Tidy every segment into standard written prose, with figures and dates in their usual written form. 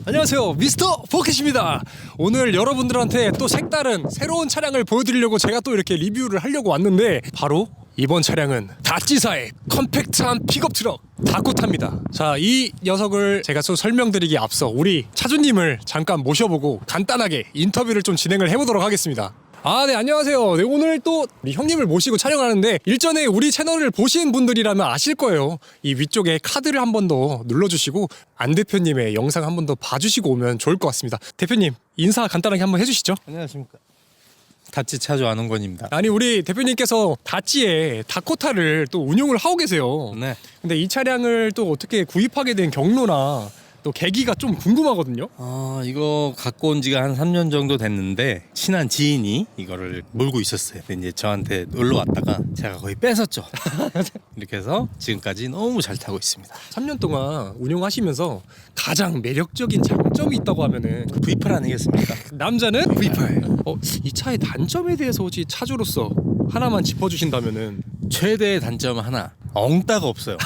안녕하세요, 미스터 포켓입니다. 오늘 여러분들한테 또 색다른 새로운 차량을 보여드리려고 제가 또 이렇게 리뷰를 하려고 왔는데, 바로 이번 차량은 다찌사의 컴팩트한 픽업 트럭 다코타입니다. 자, 이 녀석을 제가 또 설명드리기 앞서 우리 차주님을 잠깐 모셔보고 간단하게 인터뷰를 좀 진행을 해보도록 하겠습니다. 네, 안녕하세요. 네, 오늘 또 우리 형님을 모시고 촬영하는데, 일전에 우리 채널을 보신 분들이라면 아실 거예요. 이 위쪽에 카드를 한 번 더 눌러주시고 안 대표님의 영상 한 번 더 봐주시고 오면 좋을 것 같습니다. 대표님, 인사 간단하게 한번 해주시죠. 안녕하십니까. 다찌 차주 안홍건입니다. 아니, 우리 대표님께서 다찌의 다코타를 또 운용을 하고 계세요. 네. 근데 이 차량을 또 어떻게 구입하게 된 경로나 또 계기가 좀 궁금하거든요. 이거 갖고 온 지가 한 3년 정도 됐는데, 친한 지인이 이거를 몰고 있었어요. 근데 이제 저한테 놀러 왔다가 제가 거의 뺏었죠. 이렇게 해서 지금까지 너무 잘 타고 있습니다. 3년 동안 운용하시면서 가장 매력적인 장점이 있다고 하면은 V8 아니겠습니까? 남자는 V8. 이 차의 단점에 대해서 혹시 차주로서 하나만 짚어주신다면은. 최대의 단점 하나, 엉따가 없어요.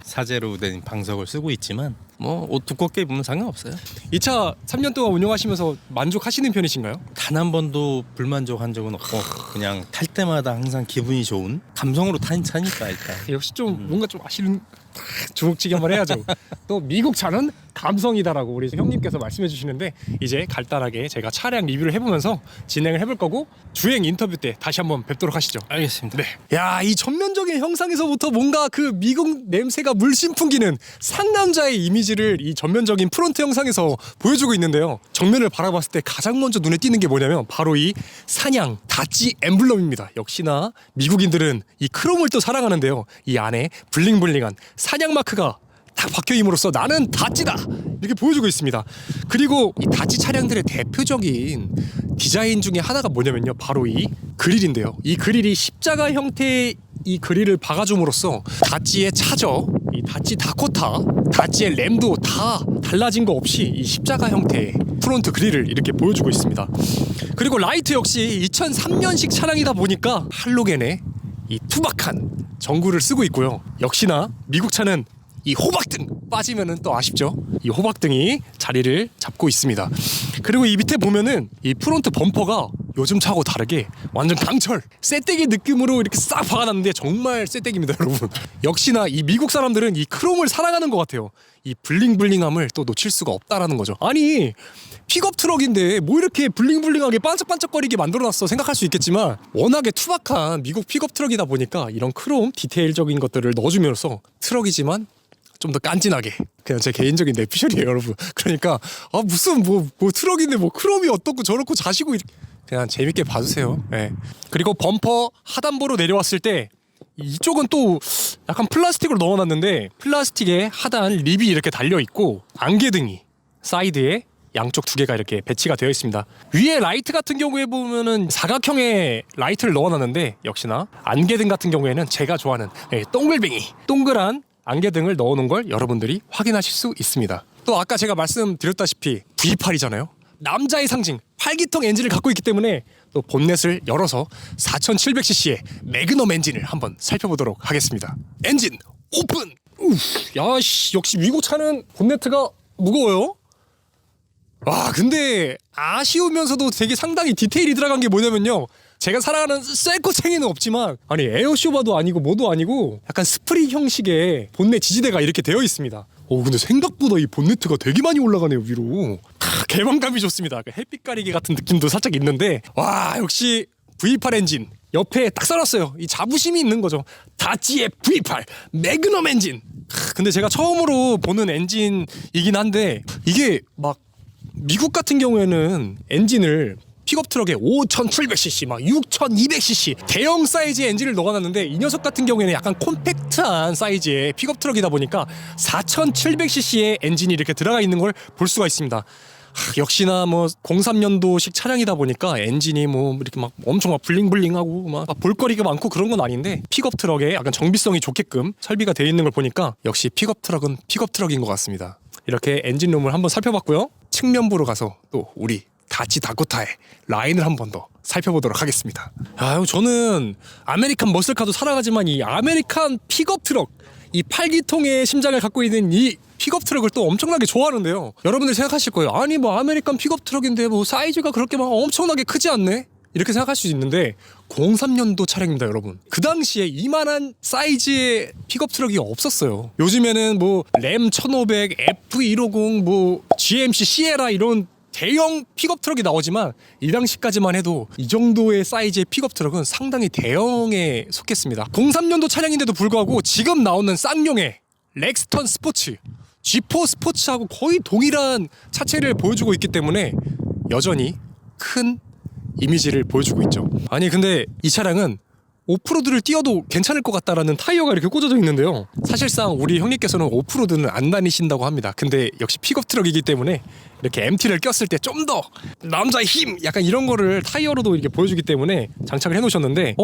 사제로 된 방석을 쓰고 있지만 뭐 옷 두껍게 입으면 상관없어요. 이 차 3년 동안 운용하시면서 만족하시는 편이신가요? 단 한 번도 불만족한 적은 없고, 그냥 탈 때마다 항상 기분이 좋은 감성으로 타는 차니까. 일단 역시 좀 뭔가 좀 아시는, 주먹치기 한번 해야죠. 또 미국 차는 감성이다라고 우리 형님께서 말씀해 주시는데, 이제 간단하게 제가 차량 리뷰를 해보면서 진행을 해볼 거고, 주행 인터뷰 때 다시 한번 뵙도록 하시죠. 알겠습니다. 네. 야, 이 전면적인 형상에서부터 뭔가 그 미국 냄새가 물씬 풍기는 상남자의 이미지를 이 전면적인 프론트 형상에서 보여주고 있는데요. 정면을 바라봤을 때 가장 먼저 눈에 띄는 게 뭐냐면 바로 이 사냥 다찌 엠블럼입니다. 역시나 미국인들은 이 크롬을 또 사랑하는데요. 이 안에 블링블링한 사냥 마크가 딱 박혀임으로써 나는 다찌다 이렇게 보여주고 있습니다. 그리고 이 다찌 차량들의 대표적인 디자인 중에 하나가 뭐냐면요, 바로 이 그릴인데요. 이 그릴이 십자가 형태의 이 그릴을 박아줌으로써 다찌의 차저, 이 다찌 다코타, 다찌의 램도 다 달라진 거 없이 이 십자가 형태의 프론트 그릴을 이렇게 보여주고 있습니다. 그리고 라이트 역시 2003년식 차량이다 보니까 할로겐의 이 투박한 전구를 쓰고 있고요. 역시나 미국 차는 이 호박등 빠지면은 또 아쉽죠. 이 호박등이 자리를 잡고 있습니다. 그리고 이 밑에 보면은 이 프론트 범퍼가 요즘 차하고 다르게 완전 강철 쇠떼기 느낌으로 이렇게 싹 박아놨는데 정말 쇠떼기입니다, 여러분. 역시나 이 미국 사람들은 이 크롬을 사랑하는 것 같아요. 이 블링블링함을 또 놓칠 수가 없다라는 거죠. 아니, 픽업 트럭인데 뭐 이렇게 블링블링하게 반짝반짝거리게 만들어놨어 생각할 수 있겠지만, 워낙에 투박한 미국 픽업 트럭이다 보니까 이런 크롬 디테일적인 것들을 넣어주면서 트럭이지만 좀 더 깐진하게, 그냥 제 개인적인 내피셜이에요, 여러분. 그러니까 무슨 뭐 트럭인데 뭐 크롬이 어떻고 저렇고 자시고 그냥 재밌게 봐주세요. 네. 그리고 범퍼 하단부로 내려왔을 때 이쪽은 또 약간 플라스틱으로 넣어놨는데, 플라스틱에 하단 립이 이렇게 달려있고 안개등이 사이드에 양쪽 두 개가 이렇게 배치가 되어 있습니다. 위에 라이트 같은 경우에 보면은 사각형의 라이트를 넣어놨는데, 역시나 안개등 같은 경우에는 제가 좋아하는 동글뱅이 동그란 안개등을 넣어놓은 걸 여러분들이 확인하실 수 있습니다. 또 아까 제가 말씀드렸다시피 V8이잖아요. 남자의 상징 8기통 엔진을 갖고 있기 때문에 또 본넷을 열어서 4700cc의 매그넘 엔진을 한번 살펴보도록 하겠습니다. 엔진 오픈! 야씨, 역시 미국 차는 본네트가 무거워요. 와, 근데 아쉬우면서도 되게 상당히 디테일이 들어간 게 뭐냐면요, 제가 사랑하는 셀코챙이는 없지만, 아니 에어쇼바도 아니고 뭐도 아니고 약간 스프링 형식의 본넷 지지대가 이렇게 되어 있습니다. 근데 생각보다 이 본네트가 되게 많이 올라가네요, 위로. 개방감이 좋습니다. 햇빛 가리개 같은 느낌도 살짝 있는데, 와, 역시 V8 엔진 옆에 딱 써놨어요. 이 자부심이 있는 거죠. 다찌의 V8 매그넘 엔진. 근데 제가 처음으로 보는 엔진이긴 한데, 이게 막 미국 같은 경우에는 엔진을 픽업 트럭에 5700cc, 막 6200cc 대형 사이즈의 엔진을 넣어놨는데, 이 녀석 같은 경우에는 약간 콤팩트한 사이즈의 픽업 트럭이다 보니까 4700cc의 엔진이 이렇게 들어가 있는 걸 볼 수가 있습니다. 역시나 뭐 03년도식 차량이다 보니까 엔진이 뭐 이렇게 막 엄청 막 블링블링하고 막 볼거리가 많고 그런 건 아닌데, 픽업 트럭에 약간 정비성이 좋게끔 설비가 되어 있는 걸 보니까 역시 픽업 트럭은 픽업 트럭인 것 같습니다. 이렇게 엔진룸을 한번 살펴봤고요. 측면부로 가서 또 우리 다찌 다코타의 라인을 한 번 더 살펴보도록 하겠습니다. 저는 아메리칸 머슬카도 사랑하지만 이 아메리칸 픽업 트럭, 이 8기통의 심장을 갖고 있는 이 픽업 트럭을 또 엄청나게 좋아하는데요. 여러분들 생각하실 거예요. 아니 뭐 아메리칸 픽업 트럭인데 뭐 사이즈가 그렇게 막 엄청나게 크지 않네? 이렇게 생각할 수 있는데 03년도 차량입니다, 여러분. 그 당시에 이만한 사이즈의 픽업 트럭이 없었어요. 요즘에는 뭐 램 1500, F150, 뭐 GMC 시에라 이런 대형 픽업 트럭이 나오지만 이 당시까지만 해도 이 정도의 사이즈의 픽업 트럭은 상당히 대형에 속했습니다. 03년도 차량인데도 불구하고 지금 나오는 쌍용의 렉스턴 스포츠, G4 스포츠하고 거의 동일한 차체를 보여주고 있기 때문에 여전히 큰 이미지를 보여주고 있죠. 아니 근데 이 차량은 오프로드를 뛰어도 괜찮을 것 같다라는 타이어가 이렇게 꽂아져 있는데요. 사실상 우리 형님께서는 오프로드는 안 다니신다고 합니다. 근데 역시 픽업 트럭이기 때문에 이렇게 MT를 꼈을 때 좀 더 남자의 힘 약간 이런 거를 타이어로도 이렇게 보여주기 때문에 장착을 해놓으셨는데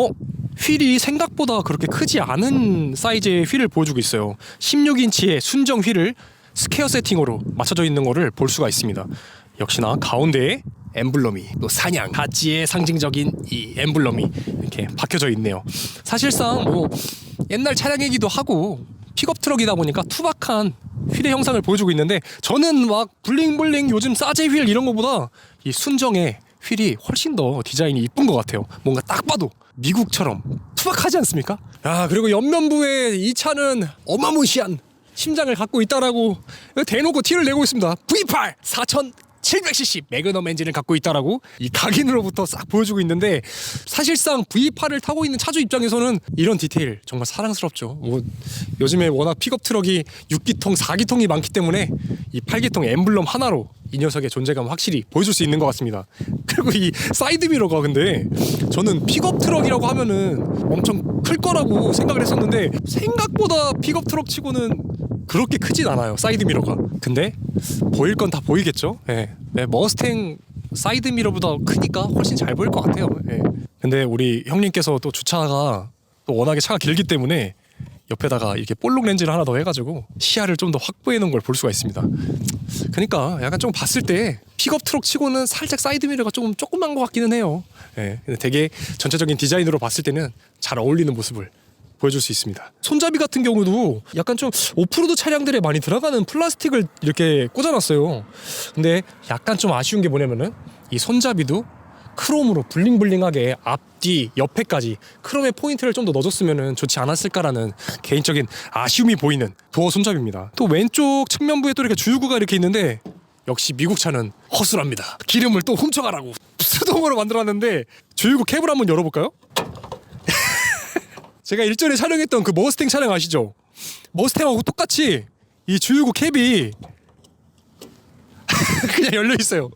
휠이 생각보다 그렇게 크지 않은 사이즈의 휠을 보여주고 있어요. 16인치의 순정 휠을 스퀘어 세팅으로 맞춰져 있는 거를 볼 수가 있습니다. 역시나 가운데에 엠블럼이 또 사냥 다찌의 상징적인 이 엠블럼이 이렇게 박혀져 있네요. 사실상 뭐 옛날 차량이기도 하고 픽업 트럭이다 보니까 투박한 휠의 형상을 보여주고 있는데 저는 막 블링블링 요즘 싸제 휠 이런 거보다 이 순정의 휠이 훨씬 더 디자인이 이쁜 것 같아요. 뭔가 딱 봐도 미국처럼 투박하지 않습니까? 아 그리고 옆면부에 이 차는 어마무시한 심장을 갖고 있다라고 대놓고 티를 내고 있습니다. V8 4700cc 매그넘 엔진을 갖고 있다라고 이 각인으로부터 싹 보여주고 있는데 사실상 V8을 타고 있는 차주 입장에서는 이런 디테일 정말 사랑스럽죠. 뭐 요즘에 워낙 픽업 트럭이 6기통, 4기통이 많기 때문에 이 8기통 엠블럼 하나로 이 녀석의 존재감 확실히 보여줄 수 있는 것 같습니다. 그리고 이 사이드 미러가 근데 저는 픽업 트럭이라고 하면은 엄청 클 거라고 생각을 했었는데 생각보다 픽업 트럭 치고는 그렇게 크진 않아요, 사이드 미러가. 근데 보일 건 다 보이겠죠. 예. 네, 머스탱 사이드 미러보다 크니까 훨씬 잘 보일 것 같아요. 예. 근데 우리 형님께서 또 주차가 또 워낙에 차가 길기 때문에 옆에다가 이렇게 볼록 렌즈를 하나 더 해가지고 시야를 좀 더 확보해 놓은 걸 볼 수가 있습니다. 그러니까 약간 좀 봤을 때 픽업 트럭 치고는 살짝 사이드 미러가 조금 조그만 것 같기는 해요. 예. 근데 되게 전체적인 디자인으로 봤을 때는 잘 어울리는 모습을 보여줄 수 있습니다. 손잡이 같은 경우도 약간 좀 오프로드 차량들에 많이 들어가는 플라스틱을 이렇게 꽂아놨어요. 근데 약간 좀 아쉬운 게 뭐냐면은 이 손잡이도 크롬으로 블링블링하게 앞뒤 옆에까지 크롬의 포인트를 좀 더 넣어줬으면 좋지 않았을까라는 개인적인 아쉬움이 보이는 도어 손잡이입니다. 또 왼쪽 측면부에 또 이렇게 주유구가 이렇게 있는데 역시 미국 차는 허술합니다. 기름을 또 훔쳐가라고 수동으로 만들어놨는데 주유구 캡을 한번 열어볼까요? 제가 일전에 촬영했던 그 머스탱 차량 아시죠? 머스탱하고 똑같이 이 주유구 캡이 그냥 열려 있어요.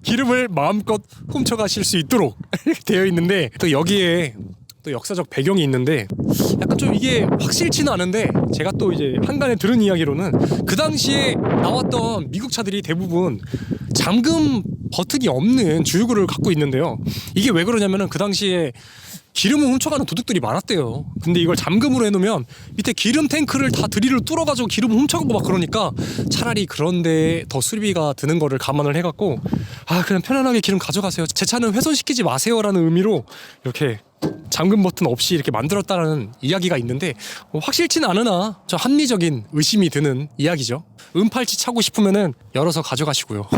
기름을 마음껏 훔쳐가실 수 있도록 이렇게 되어 있는데 또 여기에 또 역사적 배경이 있는데 약간 좀 이게 확실치는 않은데 제가 또 이제 한간에 들은 이야기로는 그 당시에 나왔던 미국 차들이 대부분 잠금 버튼이 없는 주유구를 갖고 있는데요. 이게 왜 그러냐면은 그 당시에 기름을 훔쳐가는 도둑들이 많았대요. 근데 이걸 잠금으로 해놓으면 밑에 기름 탱크를 다 드릴로 뚫어가지고 기름을 훔쳐가고 막 그러니까 차라리 그런데 더 수리비가 드는 거를 감안을 해갖고 그냥 편안하게 기름 가져가세요. 제 차는 훼손시키지 마세요라는 의미로 이렇게 잠금 버튼 없이 이렇게 만들었다는 이야기가 있는데 확실치는 않으나 저 합리적인 의심이 드는 이야기죠. 은팔찌 차고 싶으면은 열어서 가져가시고요.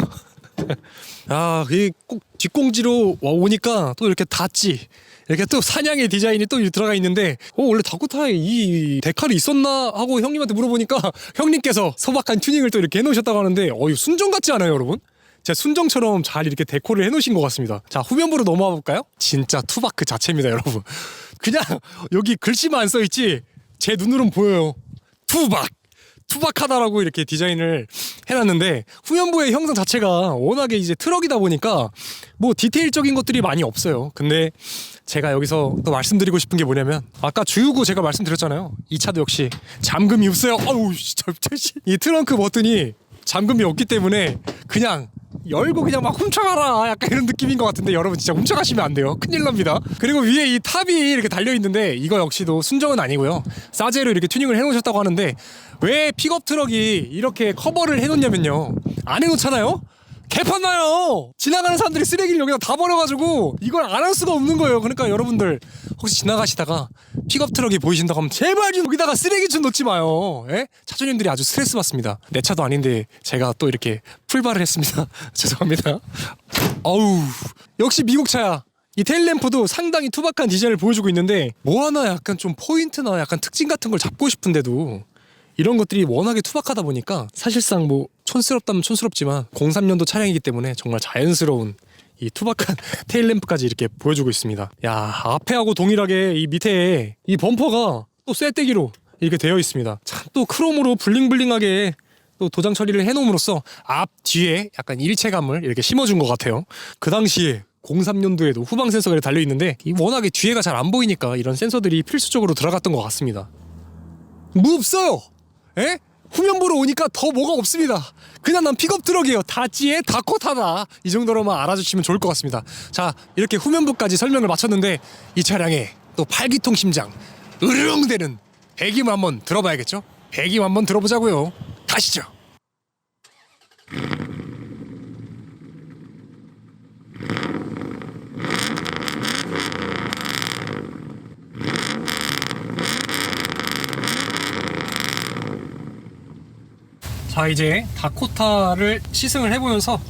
꼭 뒷공지로 오니까 또 이렇게 닫지 이렇게 또 사냥의 디자인이 또 들어가 있는데 원래 다코타에 이 데칼이 있었나 하고 형님한테 물어보니까 형님께서 소박한 튜닝을 또 이렇게 해놓으셨다고 하는데 이거 순정 같지 않아요, 여러분? 진짜 순정처럼 잘 이렇게 데코를 해놓으신 것 같습니다. 자, 후면부로 넘어와 볼까요? 진짜 투박 그 자체입니다, 여러분. 그냥 여기 글씨만 안 써있지 제 눈으로는 보여요. 투박하다라고 이렇게 디자인을 해놨는데 후면부의 형상 자체가 워낙에 이제 트럭이다 보니까 뭐 디테일적인 것들이 많이 없어요. 근데 제가 여기서 또 말씀드리고 싶은 게 뭐냐면 아까 주유구 제가 말씀드렸잖아요. 이 차도 역시 잠금이 없어요. 이 트렁크 버튼이 잠금이 없기 때문에 그냥 열고 그냥 막 훔쳐가라 약간 이런 느낌인 것 같은데 여러분 진짜 훔쳐가시면 안 돼요. 큰일 납니다. 그리고 위에 이 탑이 이렇게 달려있는데 이거 역시도 순정은 아니고요. 싸제로 이렇게 튜닝을 해놓으셨다고 하는데 왜 픽업 트럭이 이렇게 커버를 해놓냐면요, 안 해놓잖아요? 개판나요. 지나가는 사람들이 쓰레기를 여기다 다 버려가지고 이걸 안 할 수가 없는 거예요. 그러니까 여러분들 혹시 지나가시다가 픽업 트럭이 보이신다고 하면 제발 좀 여기다가 쓰레기 좀 놓지 마요. 예? 차주님들이 아주 스트레스 받습니다. 내 차도 아닌데 제가 또 이렇게 풀발을 했습니다. 죄송합니다. 어우, 역시 미국 차야. 이 테일램프도 상당히 투박한 디자인을 보여주고 있는데 뭐 하나 약간 좀 포인트나 약간 특징 같은 걸 잡고 싶은데도 이런 것들이 워낙에 투박하다 보니까 사실상 뭐 촌스럽다면 촌스럽지만 03년도 차량이기 때문에 정말 자연스러운 이 투박한 테일램프까지 이렇게 보여주고 있습니다. 야, 앞에하고 동일하게 이 밑에 이 범퍼가 또 쇠떼기로 이렇게 되어 있습니다. 참 또 크롬으로 블링블링하게 또 도장 처리를 해놓음으로써 앞 뒤에 약간 일체감을 이렇게 심어준 것 같아요. 그 당시에 03년도에도 후방 센서가 달려있는데 워낙에 뒤에가 잘 안 보이니까 이런 센서들이 필수적으로 들어갔던 것 같습니다. 뭐 없어요. 에? 후면부로 오니까 더 뭐가 없습니다. 그냥 난 픽업 트럭이에요. 다찌에 다코타다. 이 정도로만 알아주시면 좋을 것 같습니다. 자, 이렇게 후면부까지 설명을 마쳤는데 이 차량의 또 팔기통 심장 으르렁대는 배기음 한번 들어봐야겠죠? 배기음 한번 들어보자고요. 가시죠. 자, 이제 다코타를 시승을 해보면서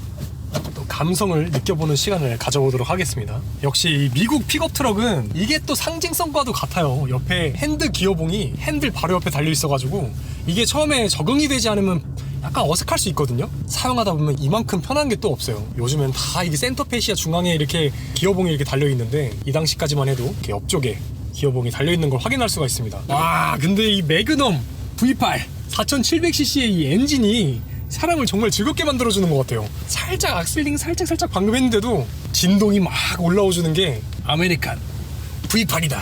또 감성을 느껴보는 시간을 가져보도록 하겠습니다. 역시 이 미국 픽업 트럭은 이게 또 상징성과도 같아요. 옆에 핸드 기어봉이 핸들 바로 옆에 달려 있어가지고 이게 처음에 적응이 되지 않으면 약간 어색할 수 있거든요. 사용하다 보면 이만큼 편한 게 또 없어요. 요즘엔 다 이게 센터페시아 중앙에 이렇게 기어봉이 이렇게 달려 있는데 이 당시까지만 해도 이렇게 옆쪽에 기어봉이 달려 있는 걸 확인할 수가 있습니다. 와, 근데 이 매그넘 V8 4700cc의 이 엔진이 사람을 정말 즐겁게 만들어주는 것 같아요. 살짝 악셀링 살짝 방금 했는데도 진동이 막 올라오주는 게 아메리칸 V8이다,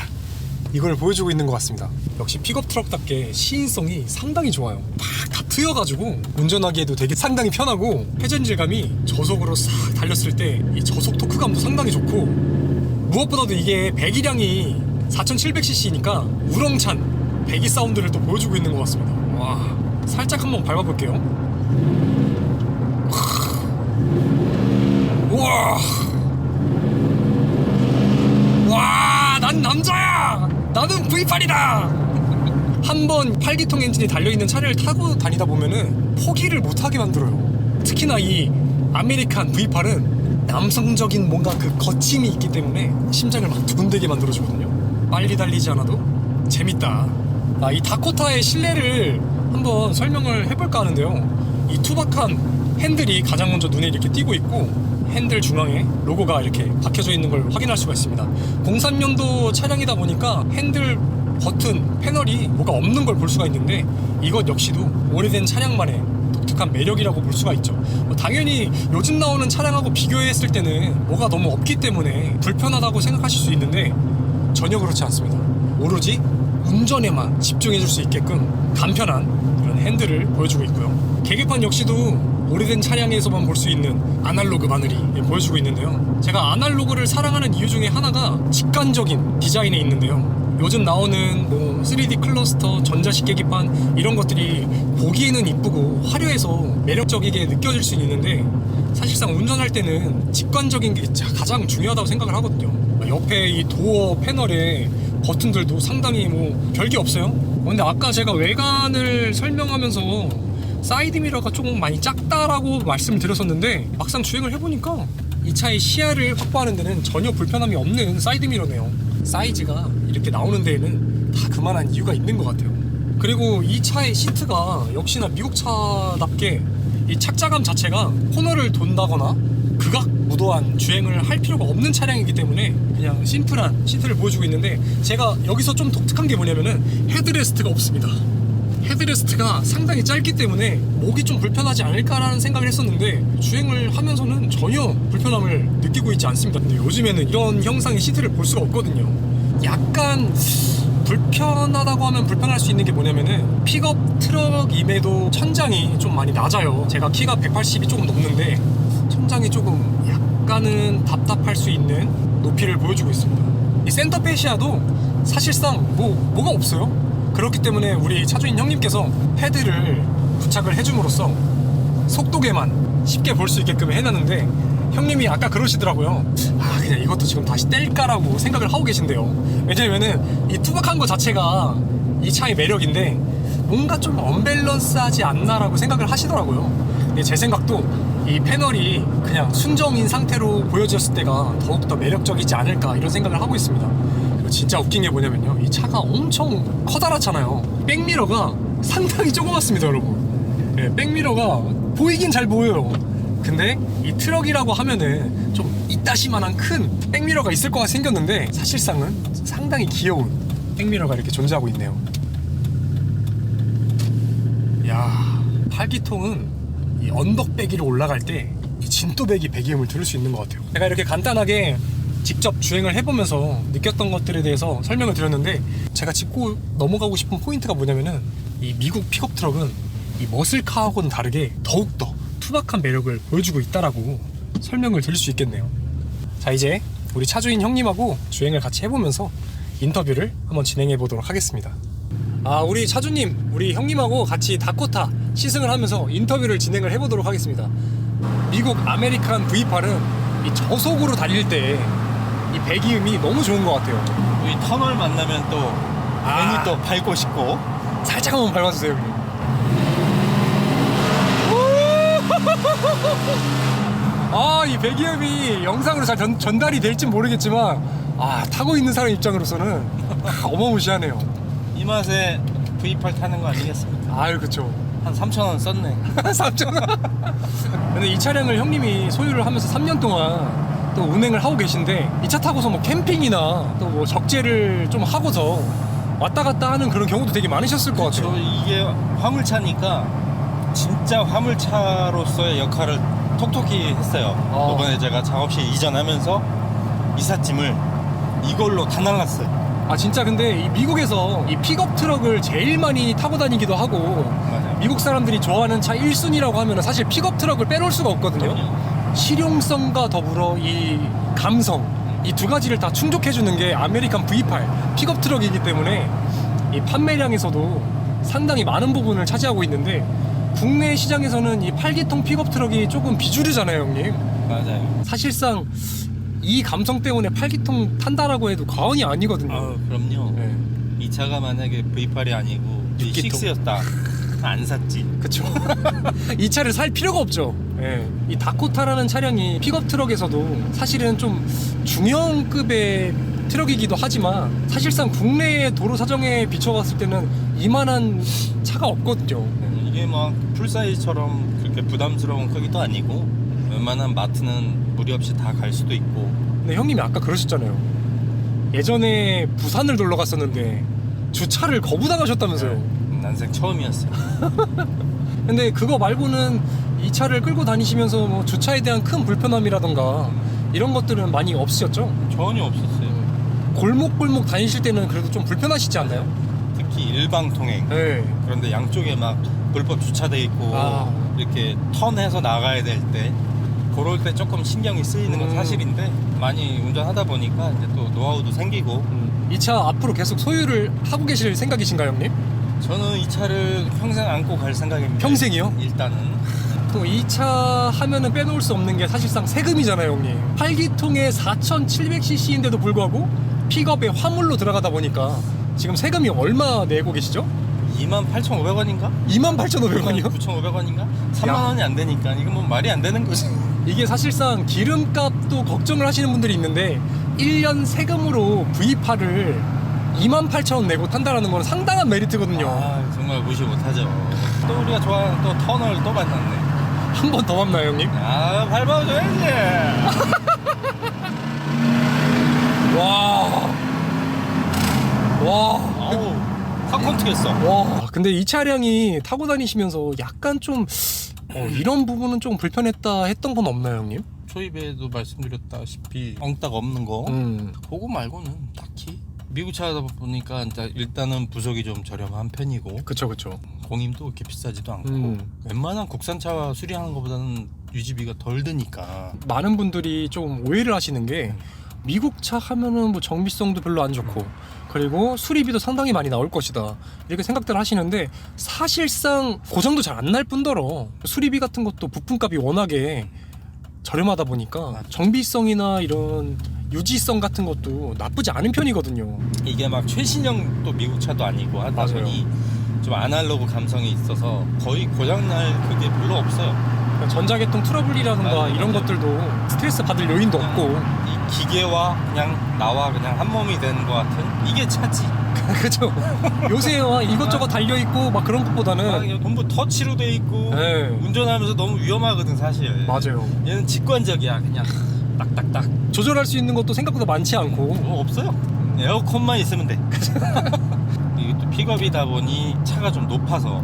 이걸 보여주고 있는 것 같습니다. 역시 픽업 트럭답게 시인성이 상당히 좋아요. 다 트여가지고 운전하기에도 되게 상당히 편하고 회전질감이 저속으로 싹 달렸을 때 이 저속 토크감도 상당히 좋고 무엇보다도 이게 배기량이 4700cc니까 우렁찬 배기 사운드를 또 보여주고 있는 것 같습니다. 와, 살짝 한번 밟아볼게요. 우와, 와, 난 남자야. 나는 V8이다. 한번 8기통 엔진이 달려있는 차를 타고 다니다 보면은 포기를 못하게 만들어요. 특히나 이 아메리칸 V8은 남성적인 뭔가 그 거침이 있기 때문에 심장을 막 두근대게 만들어주거든요. 빨리 달리지 않아도 재밌다. 이 다코타의 실내를 한번 설명을 해볼까 하는데요. 이 투박한 핸들이 가장 먼저 눈에 이렇게 띄고 있고 핸들 중앙에 로고가 이렇게 박혀져 있는 걸 확인할 수가 있습니다. 03년도 차량이다 보니까 핸들 버튼 패널이 뭐가 없는 걸 볼 수가 있는데 이것 역시도 오래된 차량만의 독특한 매력이라고 볼 수가 있죠. 당연히 요즘 나오는 차량하고 비교했을 때는 뭐가 너무 없기 때문에 불편하다고 생각하실 수 있는데 전혀 그렇지 않습니다. 오로지 운전에만 집중해줄 수 있게끔 간편한 그런 핸들을 보여주고 있고요. 계기판 역시도 오래된 차량에서만 볼 수 있는 아날로그 바늘이 보여주고 있는데요. 제가 아날로그를 사랑하는 이유 중에 하나가 직관적인 디자인에 있는데요. 요즘 나오는 뭐 3D 클러스터, 전자식 계기판 이런 것들이 보기에는 이쁘고 화려해서 매력적이게 느껴질 수 있는데 사실상 운전할 때는 직관적인 게 가장 중요하다고 생각을 하거든요. 옆에 이 도어 패널에 버튼들도 상당히 뭐 별게 없어요. 근데 아까 제가 외관을 설명하면서 사이드미러가 조금 많이 작다라고 말씀을 드렸었는데 막상 주행을 해보니까 이 차의 시야를 확보하는 데는 전혀 불편함이 없는 사이드미러네요. 사이즈가 이렇게 나오는 데에는 다 그만한 이유가 있는 것 같아요. 그리고 이 차의 시트가 역시나 미국 차답게 이 착자감 자체가 코너를 돈다거나 극악 무도한 주행을 할 필요가 없는 차량이기 때문에 그냥 심플한 시트를 보여주고 있는데 제가 여기서 좀 독특한 게 뭐냐면은 헤드레스트가 없습니다. 헤드레스트가 상당히 짧기 때문에 목이 좀 불편하지 않을까라는 생각을 했었는데 주행을 하면서는 전혀 불편함을 느끼고 있지 않습니다. 근데 요즘에는 이런 형상의 시트를 볼 수가 없거든요. 약간 불편하다고 하면 불편할 수 있는 게 뭐냐면은 픽업 트럭임에도 천장이 좀 많이 낮아요. 제가 키가 180이 조금 넘는데 천장이 조금 약간은 답답할 수 있는 높이를 보여주고 있습니다. 이 센터페시아도 사실상 뭐가 없어요. 그렇기 때문에 우리 차주인 형님께서 패드를 부착을 해줌으로써 속도계만 쉽게 볼 수 있게끔 해놨는데 형님이 아까 그러시더라고요. 아 그냥 이것도 지금 다시 뗄까라고 생각을 하고 계신데요. 왜냐면은 이 투박한 거 자체가 이 차의 매력인데 뭔가 좀 언밸런스하지 않나라고 생각을 하시더라고요. 근데 제 생각도 이 패널이 그냥 순정인 상태로 보여졌을 때가 더욱더 매력적이지 않을까 이런 생각을 하고 있습니다. 그리고 진짜 웃긴 게 뭐냐면요, 이 차가 엄청 커다랗잖아요. 백미러가 상당히 조그맣습니다 여러분. 네, 백미러가 보이긴 잘 보여요. 근데 이 트럭이라고 하면은 좀 이따시만한 큰 백미러가 있을 거가 생겼는데 사실상은 상당히 귀여운 백미러가 이렇게 존재하고 있네요. 야, 8기통은 이 언덕배기를 올라갈 때 이 진또배기 배기음을 들을 수 있는 것 같아요. 제가 이렇게 간단하게 직접 주행을 해보면서 느꼈던 것들에 대해서 설명을 드렸는데, 제가 짚고 넘어가고 싶은 포인트가 뭐냐면은 이 미국 픽업 트럭은 이 머슬카하고는 다르게 더욱더 투박한 매력을 보여주고 있다라고 설명을 드릴 수 있겠네요. 자, 이제 우리 차주인 형님하고 주행을 같이 해보면서 인터뷰를 한번 진행해 보도록 하겠습니다. 아, 우리 차주님, 우리 형님하고 같이 다코타 시승을 하면서 인터뷰를 진행을 해보도록 하겠습니다. 미국 아메리칸 V8은 이 저속으로 달릴 때 이 배기음이 너무 좋은 것 같아요. 이 터널 만나면 또 괜히 또 밟고 싶고. 살짝 한번 밟아주세요, 형님. 아, 이 배기음이 영상으로 잘 전달이 될진 모르겠지만, 아, 타고 있는 사람 입장으로서는 어마무시하네요. 이 맛에 V8 타는 거 아니겠습니까? 아유, 그쵸. 한 3,000원 썼네. 3,000원. 근데 이 차량을 형님이 소유를 하면서 3년 동안 또 운행을 하고 계신데, 이 차 타고서 뭐 캠핑이나 또 뭐 적재를 좀 하고서 왔다 갔다 하는 그런 경우도 되게 많으셨을 것 같아요. 이게 화물차니까 진짜 화물차로서의 역할을 톡톡히 했어요. 이번에 제가 작업실 이전하면서 이삿짐을 이걸로 다 날랐어요. 아, 진짜. 근데 이 미국에서 이 픽업 트럭을 제일 많이 타고 다니기도 하고, 맞아요. 미국 사람들이 좋아하는 차 1순위라고 하면 사실 픽업 트럭을 빼놓을 수가 없거든요. 실용성과 더불어 이 감성, 이 두 가지를 다 충족해주는 게 아메리칸 V8 픽업 트럭이기 때문에 이 판매량에서도 상당히 많은 부분을 차지하고 있는데, 국내 시장에서는 이 8기통 픽업 트럭이 조금 비주류잖아요, 형님. 맞아요. 사실상 이 감성 때문에 8기통 탄다라고 해도 과언이 아니거든요. 그럼요. 네. 이 차가 만약에 V8이 아니고 6기통. V6였다 안 샀지. 그쵸. 이 차를 살 필요가 없죠. 예. 이 다코타라는 차량이 픽업 트럭에서도 사실은 좀 중형급의 트럭이기도 하지만, 사실상 국내의 도로 사정에 비춰봤을 때는 이만한 차가 없거든요. 이게 막 풀사이즈처럼 그렇게 부담스러운 크기도 아니고, 웬만한 마트는 무리 없이 다 갈 수도 있고. 근데 형님이 아까 그러셨잖아요. 예전에 부산을 놀러 갔었는데 주차를 거부당하셨다면서요. 난생 처음이었어요. 근데 그거 말고는 이 차를 끌고 다니시면서 뭐 주차에 대한 큰 불편함이라던가 이런 것들은 많이 없으셨죠? 전혀 없었어요. 골목골목 다니실 때는 그래도 좀 불편하시지 않나요? 특히 일방통행. 네. 그런데 양쪽에 막 불법 주차돼 있고 이렇게 턴해서 나가야 될 때, 그럴 때 조금 신경이 쓰이는 건 사실인데, 많이 운전하다 보니까 이제 또 노하우도 생기고. 이 차 앞으로 계속 소유를 하고 계실 생각이신가요, 형님? 저는 이 차를 평생 안고 갈 생각입니다. 평생이요? 일단은. 또 이 차 하면은 빼놓을 수 없는 게 사실상 세금이잖아요, 형님. 8기통에 4,700cc인데도 불구하고 픽업에 화물로 들어가다 보니까 지금 세금이 얼마 내고 계시죠? 28,500원인가? 28,500원이요? 9,500원인가? 3만원이 안 되니까 이건 뭐 말이 안 되는 거지. 이게 사실상 기름값도 걱정을 하시는 분들이 있는데, 1년 세금으로 V8을 28,000원 내고 탄다라는 건 상당한 메리트거든요. 정말 무시 못하죠. 또 우리가 좋아하는 또 터널 또 만났네. 한 번 더 밟나요, 형님? 밟아줘야지. 와. 아우, 팝콘 튀겼어. 와. 근데 이 차량이 타고 다니시면서 약간 좀 이런 부분은 좀 불편했다 했던 건 없나요, 형님? 초입에도 말씀드렸다시피 엉딱 없는 거, 그거 말고는 딱히. 미국 차다 보니까 일단은 부속이 좀 저렴한 편이고, 그쵸. 공임도 그렇게 비싸지도 않고, 웬만한 국산차 수리하는 것보다는 유지비가 덜 드니까. 많은 분들이 좀 오해를 하시는 게, 미국 차 하면은 뭐 정비성도 별로 안 좋고, 그리고 수리비도 상당히 많이 나올 것이다, 이렇게 생각들 하시는데, 사실상 고장도 잘 안 날 뿐더러 수리비 같은 것도 부품값이 워낙에 저렴하다 보니까 정비성이나 이런 유지성 같은 것도 나쁘지 않은 편이거든요. 이게 막 최신형 또 미국 차도 아니고 하다 맞아요. 보니 좀 아날로그 감성이 있어서 거의 고장날 그게 별로 없어요. 전자계통 트러블이라든가 맞아요. 이런 것들도 스트레스 받을 요인도 없고 이 기계와 그냥 나와 그냥 한 몸이 되는 것 같은 이게 차지. 그죠. 요새 이것저것 달려 있고 막 그런 것보다는 전부 터치로 돼 있고 네. 운전하면서 너무 위험하거든 사실. 맞아요. 얘는 직관적이야 그냥 딱딱딱. 조절할 수 있는 것도 생각보다 많지 않고 없어요. 에어컨만 있으면 돼. 이게 또 픽업이다 보니 차가 좀 높아서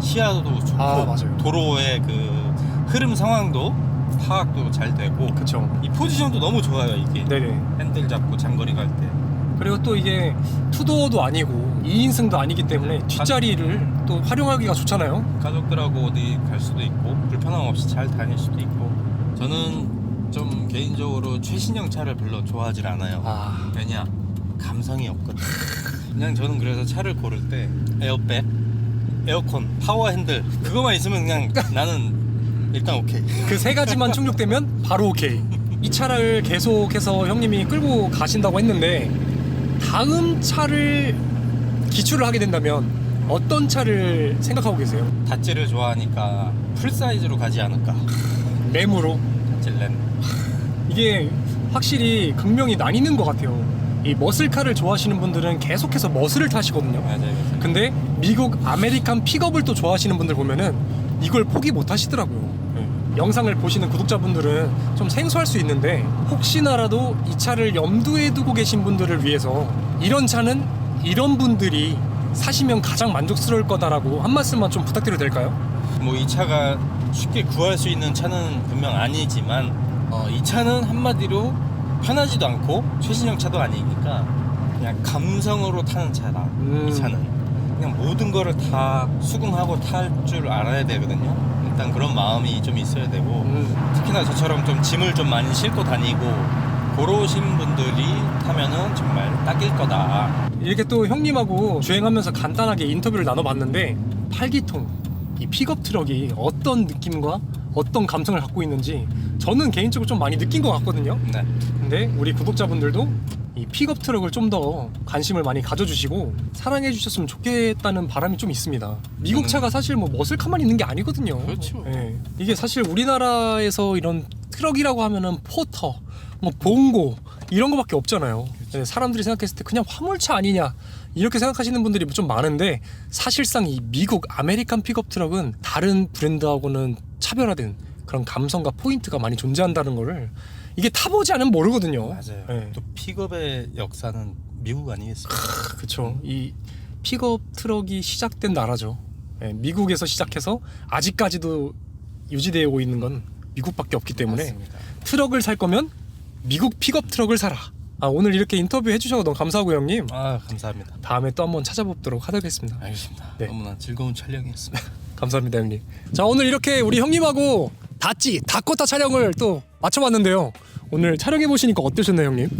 시야도 좋고 맞아요. 도로의 그 흐름 상황도 파악도 잘 되고 그쵸. 이 포지션도 너무 좋아요 이게. 네네. 핸들 잡고 장거리 갈 때. 그리고 또 이게 투도어도 아니고 2인승도 아니기 때문에 뒷자리를 또 활용하기가 좋잖아요. 가족들하고 어디 갈 수도 있고 불편함 없이 잘 다닐 수도 있고. 저는 좀 개인적으로 최신형 차를 별로 좋아하질 않아요. 왜냐? 감성이 없거든. 그냥 저는 그래서 차를 고를 때 에어백, 에어컨, 파워 핸들 그거만 있으면 그냥 나는 일단 오케이. 그 세 가지만 충족되면 바로 오케이. 이 차를 계속해서 형님이 끌고 가신다고 했는데 다음 차를 기출을 하게 된다면 어떤 차를 생각하고 계세요? 다찌를 좋아하니까 풀 사이즈로 가지 않을까. 램으로. 다찌 램. 이게 확실히 극명히 나뉘는 것 같아요. 이 머슬카를 좋아하시는 분들은 계속해서 머슬을 타시거든요. 맞아요. 근데 미국 아메리칸 픽업을 또 좋아하시는 분들 보면은 이걸 포기 못 하시더라고요. 영상을 보시는 구독자분들은 좀 생소할 수 있는데 혹시나라도 이 차를 염두에 두고 계신 분들을 위해서 이런 차는 이런 분들이 사시면 가장 만족스러울 거다라고 한 말씀만 좀 부탁드려도 될까요? 뭐 이 차가 쉽게 구할 수 있는 차는 분명 아니지만 이 차는 한마디로 편하지도 않고 최신형 차도 아니니까 그냥 감성으로 타는 차다. 이 차는 그냥 모든 거를 다 수긍하고 탈 줄 알아야 되거든요. 일단 그런 마음이 좀 있어야 되고 특히나 저처럼 좀 짐을 좀 많이 싣고 다니고 그러신 분들이 타면은 정말 딱일 거다. 이렇게 또 형님하고 주행하면서 간단하게 인터뷰를 나눠봤는데 8기통 이 픽업 트럭이 어떤 느낌과 어떤 감성을 갖고 있는지 저는 개인적으로 좀 많이 느낀 것 같거든요. 네. 근데 우리 구독자분들도 이 픽업 트럭을 좀 더 관심을 많이 가져주시고 사랑해 주셨으면 좋겠다는 바람이 좀 있습니다. 미국 차가 사실 뭐 머슬카만 있는 게 아니거든요. 그렇죠. 예. 이게 사실 우리나라에서 이런 트럭이라고 하면은 포터, 뭐 봉고 이런 거밖에 없잖아요. 예, 사람들이 생각했을 때 그냥 화물차 아니냐 이렇게 생각하시는 분들이 좀 많은데 사실상 이 미국 아메리칸 픽업 트럭은 다른 브랜드하고는 차별화된 그런 감성과 포인트가 많이 존재한다는 거를 이게 타보지 않으면 모르거든요. 맞아요. 예. 또 픽업의 역사는 미국 아니겠습니까? 그렇죠. 이 픽업 트럭이 시작된 나라죠. 예, 미국에서 시작해서 아직까지도 유지되고 있는 건 미국밖에 없기 때문에 맞습니다. 트럭을 살 거면 미국 픽업 트럭을 사라. 오늘 이렇게 인터뷰 해주셔서 너무 감사하고 형님. 감사합니다. 다음에 또 한번 찾아보도록 하겠습니다. 알겠습니다. 네. 너무나 즐거운 촬영이었습니다. 감사합니다 형님. 자 오늘 이렇게 우리 형님하고 다코타 촬영을 또 마쳐봤는데요. 오늘 촬영해 보시니까 어떠셨나요 형님?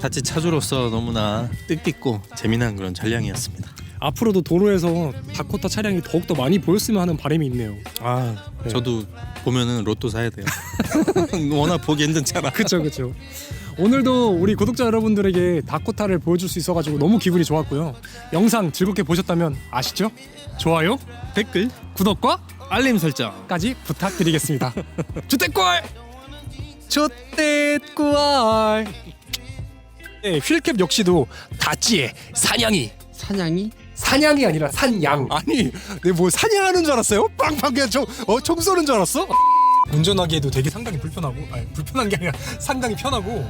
다치 차주로서 너무나 뜻깊고 재미난 그런 촬영이었습니다. 앞으로도 도로에서 다코타 차량이 더욱더 많이 보였으면 하는 바람이 있네요. 네. 저도 보면은 로또 사야 돼요. 워낙 보기 힘든 차라. 그쵸. 오늘도 우리 구독자 여러분들에게 다코타를 보여줄 수 있어가지고 너무 기분이 좋았고요. 영상 즐겁게 보셨다면 아시죠? 좋아요, 댓글, 구독과 알림 설정. 까지 부탁드리겠습니다. 주택골! 네, 휠캡 역시도 다찌의 사냥이 아니라 산양. 아니, 내 뭐 사냥하는 줄 알았어요? 빵빵 그냥 총 쏘는 줄 알았어? 운전하기에도 되게 상당히 불편하고, 불편한 게 아니라 상당히 편하고